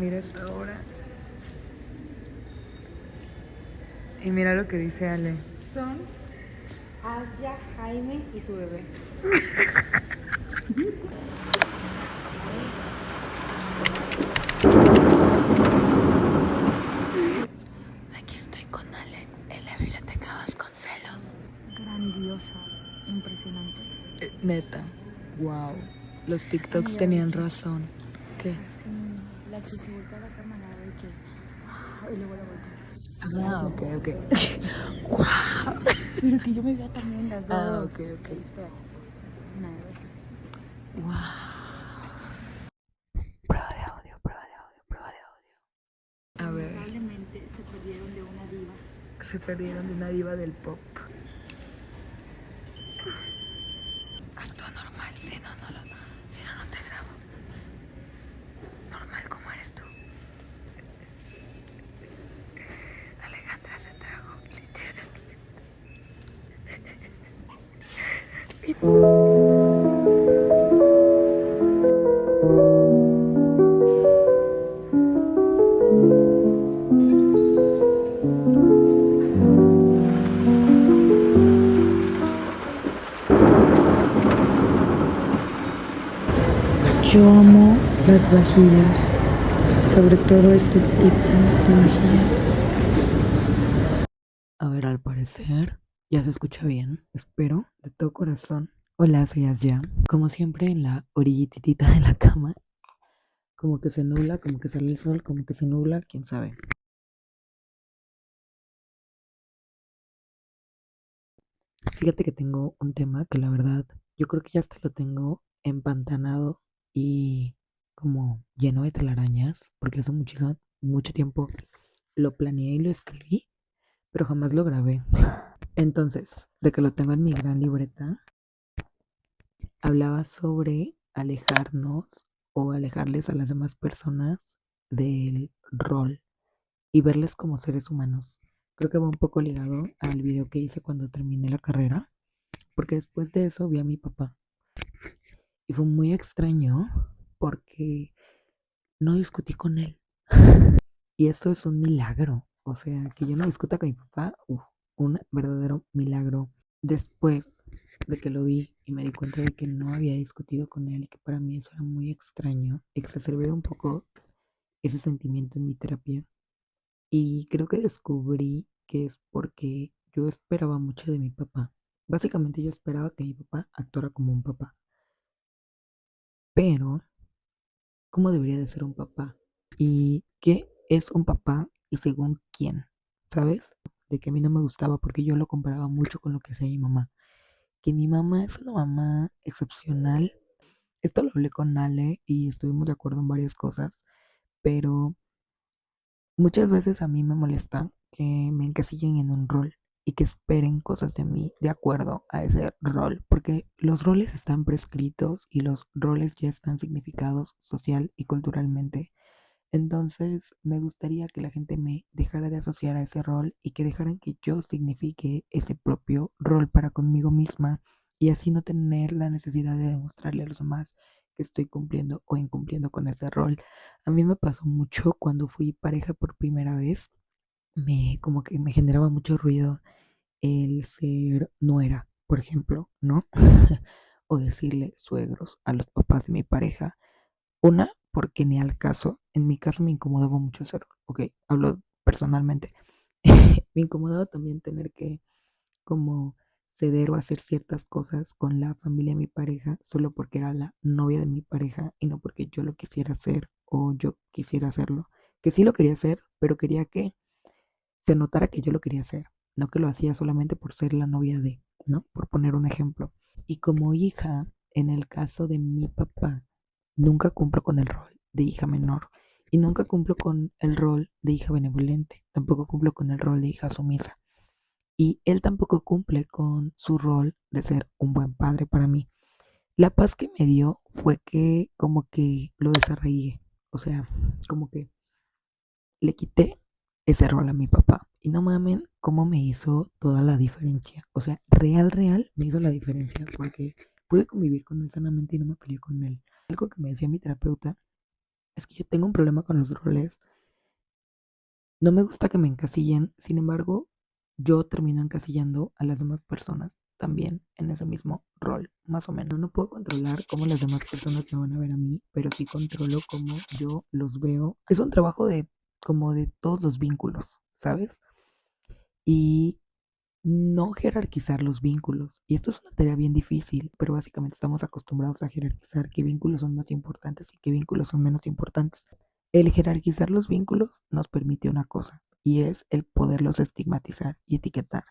Mira esta hora. Y mira lo que dice Ale. Son Asya, Jaime y su bebé. Aquí estoy con Ale en la biblioteca Vasconcelos. Grandiosa, impresionante. Neta, wow. Los TikToks Amiga, tenían de que razón. ¿Qué? así, la que se voltea a la cámara de que. Y luego la voltea así. Ah, ok. Wow. Pero que yo me vea también las dos. Ah, ok. Espera. Una, dos, tres. Wow. Prueba de audio. A ver, Probablemente se perdieron de una diva. se perdieron de una diva del pop. Actúa normal, si no, no te grabo. Normal como eres tú. Alejandra se trajo, literalmente. Yo amo las vajillas, sobre todo este tipo de vajillas. A ver, al parecer ya se escucha bien, espero, de todo corazón. Hola, soy Asya. Como siempre en la orillitita de la cama, como que se nubla, como que sale el sol, como que se nubla, quién sabe. Fíjate que tengo un tema que la verdad, yo creo que ya hasta lo tengo empantanado y como lleno de telarañas, porque hace mucho tiempo lo planeé y lo escribí, pero jamás lo grabé. Entonces, de que lo tengo en mi gran libreta, hablaba sobre alejarnos o alejarles a las demás personas del rol y verles como seres humanos. Creo que va un poco ligado al video que hice cuando terminé la carrera, porque después de eso vi a mi papá y fue muy extraño porque no discutí con él. Y esto es un milagro, o sea, que yo no discuta con mi papá, un verdadero milagro. Después de que lo vi y me di cuenta de que no había discutido con él y que para mí eso era muy extraño, exacerbé un poco ese sentimiento en mi terapia y creo que descubrí que es porque yo esperaba mucho de mi papá. Básicamente yo esperaba que mi papá actuara como un papá, pero ¿cómo debería de ser un papá? ¿Y qué es un papá y según quién? ¿Sabes? De que a mí no me gustaba porque yo lo comparaba mucho con lo que hacía mi mamá. Que mi mamá es una mamá excepcional. Esto lo hablé con Ale y estuvimos de acuerdo en varias cosas, pero muchas veces a mí me molesta que me encasillen en un rol y que esperen cosas de mí de acuerdo a ese rol, porque los roles están prescritos y los roles ya están significados social y culturalmente. Entonces, me gustaría que la gente me dejara de asociar a ese rol y que dejaran que yo signifique ese propio rol para conmigo misma y así no tener la necesidad de demostrarle a los demás que estoy cumpliendo o incumpliendo con ese rol. A mí me pasó mucho cuando fui pareja por primera vez, como que me generaba mucho ruido el ser nuera, por ejemplo, ¿no? O decirle suegros a los papás de mi pareja. Una, porque ni al caso, en mi caso me incomodaba mucho ser, ok, hablo personalmente, me incomodaba también tener que como ceder o hacer ciertas cosas con la familia de mi pareja solo porque era la novia de mi pareja y no porque yo lo quisiera hacer o yo quisiera hacerlo, que sí lo quería hacer, pero quería que se notara que yo lo quería hacer, no que lo hacía solamente por ser la novia de, ¿no? Por poner un ejemplo. Y como hija, en el caso de mi papá, nunca cumplo con el rol de hija menor y nunca cumplo con el rol de hija benevolente, tampoco cumplo con el rol de hija sumisa. Y él tampoco cumple con su rol de ser un buen padre para mí. La paz que me dio fue que como que lo desarraigué, o sea, como que le quité ese rol a mi papá. Y no mamen cómo me hizo toda la diferencia. O sea, real me hizo la diferencia porque pude convivir con él sanamente y no me peleé con él. Algo que me decía mi terapeuta Es que yo tengo un problema con los roles. No me gusta que me encasillen, sin embargo, yo termino encasillando a las demás personas también en ese mismo rol, más o menos. No puedo controlar cómo las demás personas me van a ver a mí, pero sí controlo cómo yo los veo. Es un trabajo de como de todos los vínculos, ¿sabes? Y no jerarquizar los vínculos. Y esto es una tarea bien difícil, pero básicamente estamos acostumbrados a jerarquizar qué vínculos son más importantes y qué vínculos son menos importantes. El jerarquizar los vínculos nos permite una cosa, y es el poderlos estigmatizar y etiquetar.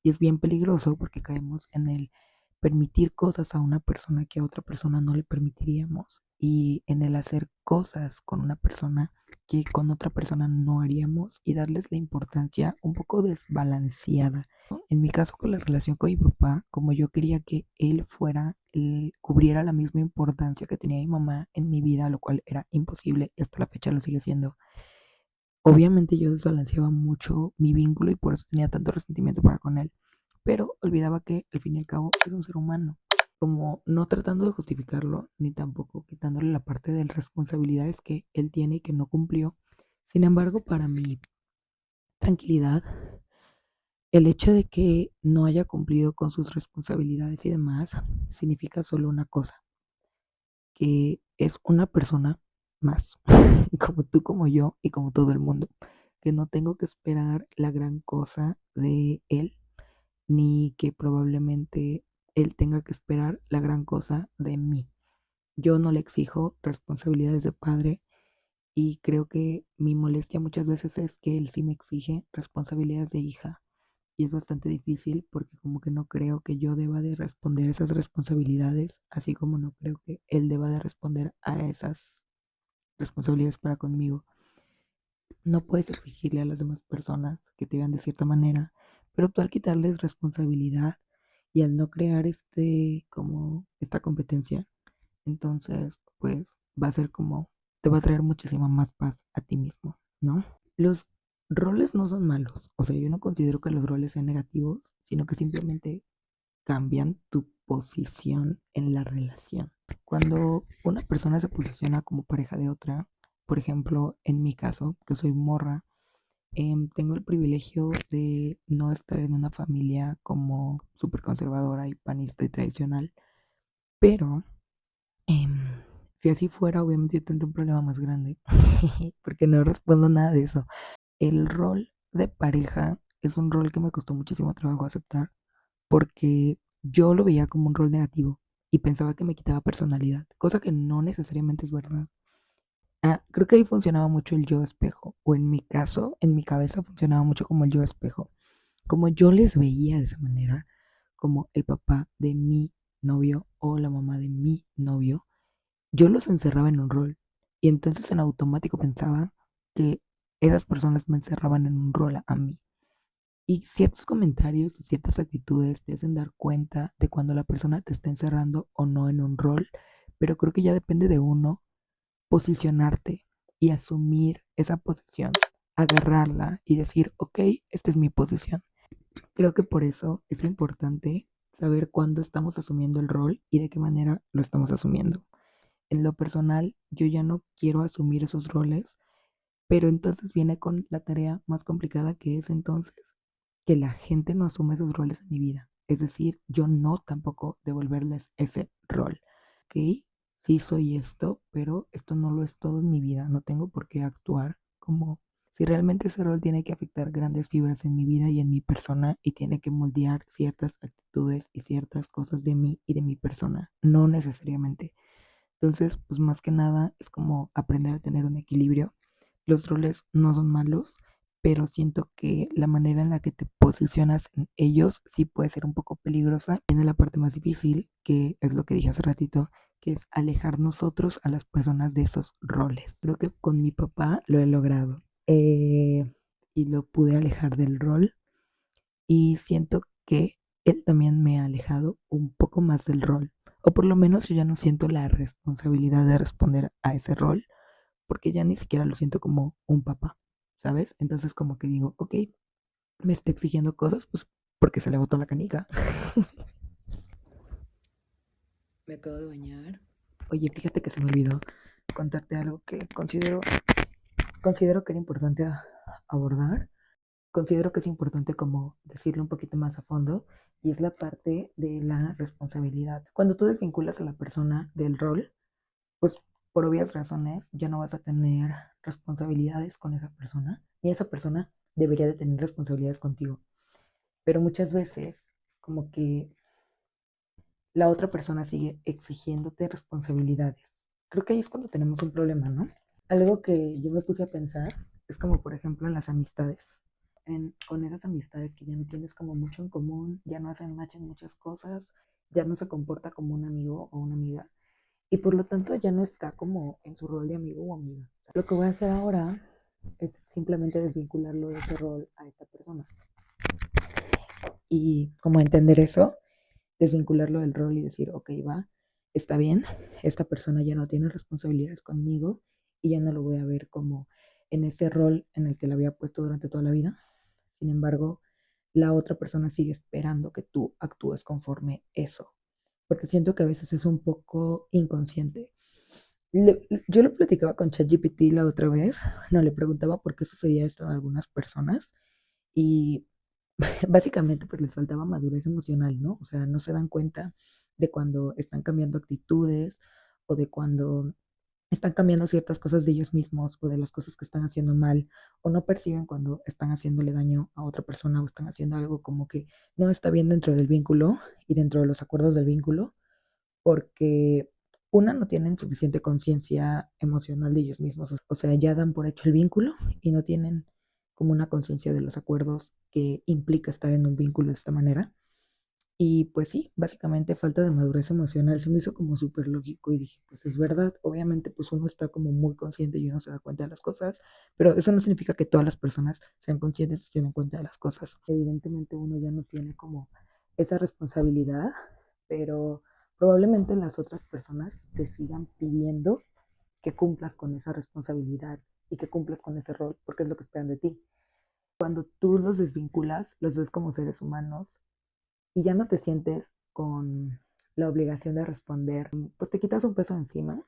Y es bien peligroso porque caemos en el permitir cosas a una persona que a otra persona no le permitiríamos y en el hacer cosas con una persona que con otra persona no haríamos y darles la importancia un poco desbalanceada. En mi caso con la relación con mi papá, como yo quería que él fuera, él cubriera la misma importancia que tenía mi mamá en mi vida, lo cual era imposible y hasta la fecha lo sigue siendo. Obviamente yo desbalanceaba mucho mi vínculo y por eso tenía tanto resentimiento para con él, pero olvidaba que al fin y al cabo es un ser humano, como no tratando de justificarlo ni tampoco quitándole la parte de responsabilidades que él tiene y que no cumplió. Sin embargo, para mi tranquilidad, el hecho de que no haya cumplido con sus responsabilidades y demás significa solo una cosa, que es una persona más, como tú, como yo y como todo el mundo, que no tengo que esperar la gran cosa de él, ni que probablemente él tenga que esperar la gran cosa de mí. Yo no le exijo responsabilidades de padre y creo que mi molestia muchas veces es que él sí me exige responsabilidades de hija. Y es bastante difícil porque como que no creo que yo deba de responder esas responsabilidades, así como no creo que él deba de responder a esas responsabilidades para conmigo. No puedes exigirle a las demás personas que te vean de cierta manera, pero tú al quitarles responsabilidad y al no crear como esta competencia, entonces pues va a ser como, te va a traer muchísima más paz a ti mismo, ¿no? Los roles no son malos, o sea, yo no considero que los roles sean negativos, sino que simplemente cambian tu posición en la relación. Cuando una persona se posiciona como pareja de otra, por ejemplo, en mi caso, que soy morra, tengo el privilegio de no estar en una familia como súper conservadora y panista y tradicional, pero em, si así fuera, obviamente yo tendría un problema más grande, porque no respondo nada de eso. El rol de pareja es un rol que me costó muchísimo trabajo aceptar porque yo lo veía como un rol negativo y pensaba que me quitaba personalidad, cosa que no necesariamente es verdad. Creo que ahí funcionaba mucho el yo espejo, o en mi caso, en mi cabeza funcionaba mucho como el yo espejo. Como yo les veía de esa manera, como el papá de mi novio o la mamá de mi novio, yo los encerraba en un rol y entonces en automático pensaba que esas personas me encerraban en un rol a mí. Y ciertos comentarios y ciertas actitudes te hacen dar cuenta de cuando la persona te está encerrando o no en un rol, pero creo que ya depende de uno posicionarte y asumir esa posición, agarrarla y decir, ok, esta es mi posición. Creo que por eso es importante saber cuándo estamos asumiendo el rol y de qué manera lo estamos asumiendo. En lo personal, yo ya no quiero asumir esos roles, pero entonces viene con la tarea más complicada que es entonces que la gente no asuma esos roles en mi vida. Es decir, yo no tampoco devolverles ese rol. ¿Ok? Sí soy esto, pero esto no lo es todo en mi vida. No tengo por qué actuar como si realmente ese rol tiene que afectar grandes fibras en mi vida y en mi persona y tiene que moldear ciertas actitudes y ciertas cosas de mí y de mi persona. No necesariamente. Entonces, pues más que nada es como aprender a tener un equilibrio. Los roles no son malos, pero siento que la manera en la que te posicionas en ellos sí puede ser un poco peligrosa. Viene la parte más difícil, que es lo que dije hace ratito, que es alejar nosotros a las personas de esos roles. Creo que con mi papá lo he logrado y lo pude alejar del rol y siento que él también me ha alejado un poco más del rol. O por lo menos yo ya no siento la responsabilidad de responder a ese rol, porque ya ni siquiera lo siento como un papá, ¿sabes? Entonces como que digo, ok, me está exigiendo cosas, pues porque se le botó la canica. Me acabo de bañar. Oye, fíjate que se me olvidó. contarte algo que considero que era importante abordar. Considero que es importante como decirlo un poquito más a fondo y es la parte de la responsabilidad. Cuando tú desvinculas a la persona del rol, pues por obvias razones ya no vas a tener responsabilidades con esa persona y esa persona debería de tener responsabilidades contigo. Pero muchas veces como que la otra persona sigue exigiéndote responsabilidades. Creo que ahí es cuando tenemos un problema, ¿no? Algo que yo me puse a pensar es como por ejemplo en las amistades. Con esas amistades que ya no tienes como mucho en común, ya no hacen match en muchas cosas, ya no se comporta como un amigo o una amiga y por lo tanto ya no está como en su rol de amigo o amiga. Lo que voy a hacer ahora es simplemente desvincularlo de ese rol a esta persona y como entender eso, desvincularlo del rol y decir, ok, va, está bien, esta persona ya no tiene responsabilidades conmigo y ya no lo voy a ver como en ese rol en el que la había puesto durante toda la vida. Sin embargo, la otra persona sigue esperando que tú actúes conforme eso, porque siento que a veces es un poco inconsciente. Yo lo platicaba con ChatGPT la otra vez, no le preguntaba por qué sucedía esto a algunas personas y básicamente pues les faltaba madurez emocional, ¿no? O sea, no se dan cuenta de cuando están cambiando actitudes o de cuando están cambiando ciertas cosas de ellos mismos o de las cosas que están haciendo mal o no perciben cuando están haciéndole daño a otra persona o están haciendo algo como que no está bien dentro del vínculo y dentro de los acuerdos del vínculo porque una no tienen suficiente conciencia emocional de ellos mismos, o sea, ya dan por hecho el vínculo y no tienen como una conciencia de los acuerdos que implica estar en un vínculo de esta manera. Y pues sí, básicamente falta de madurez emocional. Se me hizo como súper lógico y dije, pues es verdad, obviamente pues uno está como muy consciente y uno se da cuenta de las cosas, pero eso no significa que todas las personas sean conscientes y se den cuenta de las cosas. Evidentemente uno ya no tiene como esa responsabilidad, pero probablemente las otras personas te sigan pidiendo que cumplas con esa responsabilidad y que cumplas con ese rol, porque es lo que esperan de ti. Cuando tú los desvinculas, los ves como seres humanos y ya no te sientes con la obligación de responder, pues te quitas un peso encima.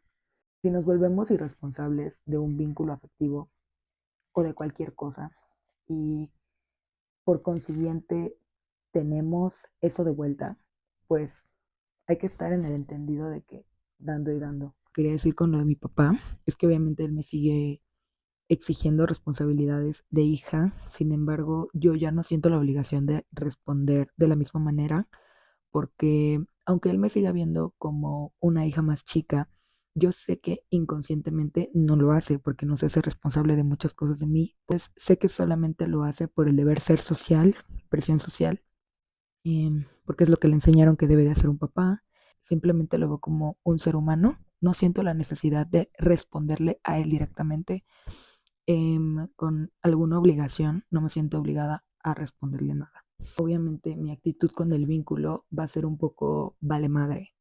Si nos volvemos irresponsables de un vínculo afectivo o de cualquier cosa y por consiguiente tenemos eso de vuelta, pues hay que estar en el entendido de que dando y dando. Quería decir con lo de mi papá, es que obviamente él me sigue exigiendo responsabilidades de hija, sin embargo, yo ya no siento la obligación de responder de la misma manera porque aunque él me siga viendo como una hija más chica, yo sé que inconscientemente no lo hace porque no se hace responsable de muchas cosas de mí, pues sé que solamente lo hace por el deber ser social, presión social, porque es lo que le enseñaron que debe de hacer un papá. Simplemente lo veo como un ser humano. No siento la necesidad de responderle a él directamente con alguna obligación. No me siento obligada a responderle nada. Obviamente mi actitud con el vínculo va a ser un poco vale madre.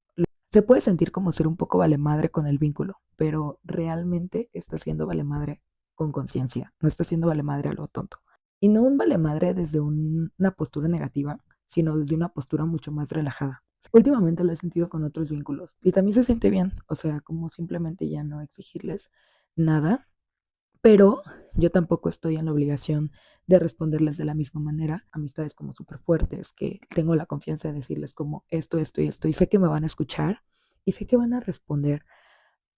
Se puede sentir como ser un poco vale madre con el vínculo, pero realmente está siendo vale madre con conciencia, no está siendo vale madre a lo tonto. Y no un vale madre desde una postura negativa, sino desde una postura mucho más relajada. Últimamente lo he sentido con otros vínculos y también se siente bien, o sea, como simplemente ya no exigirles nada, pero yo tampoco estoy en la obligación de responderles de la misma manera. Amistades como súper fuertes, que tengo la confianza de decirles como esto y esto, y sé que me van a escuchar y sé que van a responder.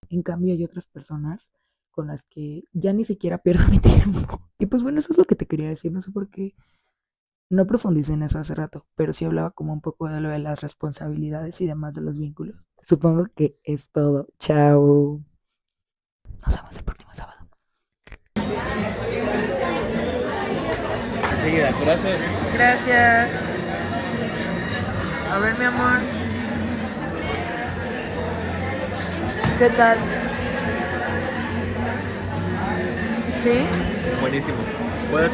En cambio, hay otras personas con las que ya ni siquiera pierdo mi tiempo. Y pues bueno, eso es lo que te quería decir. No sé por qué no profundicé en eso hace rato, pero sí hablaba como un poco de lo de las responsabilidades y demás de los vínculos. Supongo que es todo. Chao. Nos vemos el próximo sábado. Enseguida, corazón. Gracias. A ver, mi amor. ¿Qué tal? ¿Sí? Buenísimo. ¿Puedo?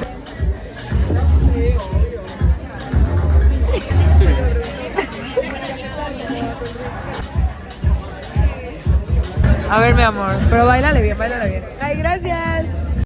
A ver, mi amor. Pero bailale bien, bailale bien. Ay, gracias.